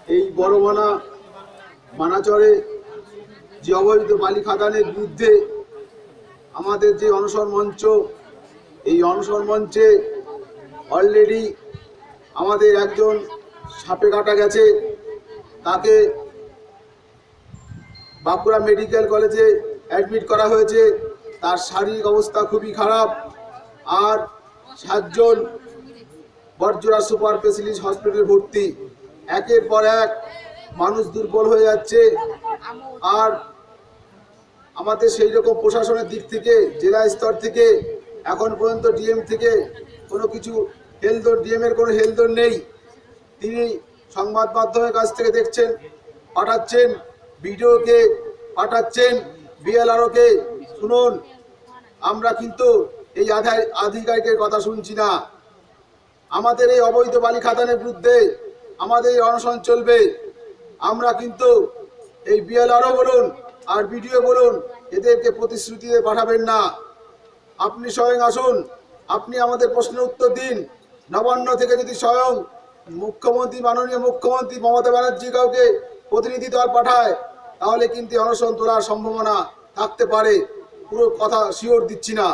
এই বড়মানা মানাচরে যে অবৈধ বালি খাদানের বিরুদ্ধে আমাদের যে অনশন মঞ্চ, এই অনশন মঞ্চে অলরেডি আমাদের একজন সাপে কাটা গেছে, তাকে বাঁকুড়া মেডিকেল কলেজে অ্যাডমিট করা হয়েছে। তার শারীরিক অবস্থা খুবই খারাপ। আর 7 জন বড়জোড়া সুপার স্পেশালিস্ট হসপিটালে ভর্তি। একের পর এক মানুষ দুর্বল হয়ে যাচ্ছে। আর আমাদের সেই রকম প্রশাসনের দিক থেকে, জেলা স্তর থেকে এখন পর্যন্ত ডিএম থেকে কোনো কিছু হেলদোল, ডিএমের কোনো হেলদোল নেই। তিনি সংবাদ মাধ্যমের কাছ থেকে দেখছেন, পাঠাচ্ছেন, বিডিওকে পাঠাচ্ছেন, বিএলআরওকে। শুনুন, আমরা কিন্তু এই আধিকারিকের কথা শুনছি না। আমাদের এই অবৈধ বালি খাদানের বিরুদ্ধে আমাদের এই অনশন চলবে। আমরা কিন্তু এই বিএলআরও বলুন আর বিডিও বলুন, এদেরকে প্রতিশ্রুতি দিয়ে পাঠাবেন না। আপনি স্বয়ং আসুন, আপনি আমাদের প্রশ্নের উত্তর দিন। নবান্ন থেকে যদি স্বয়ং মুখ্যমন্ত্রী, মাননীয় মুখ্যমন্ত্রী মমতা ব্যানার্জি কাউকে প্রতিনিধি দল পাঠায়, তাহলে কিন্তু অনশন তোলার সম্ভাবনা থাকতে পারে। পুরো কথা শিওর দিচ্ছি না।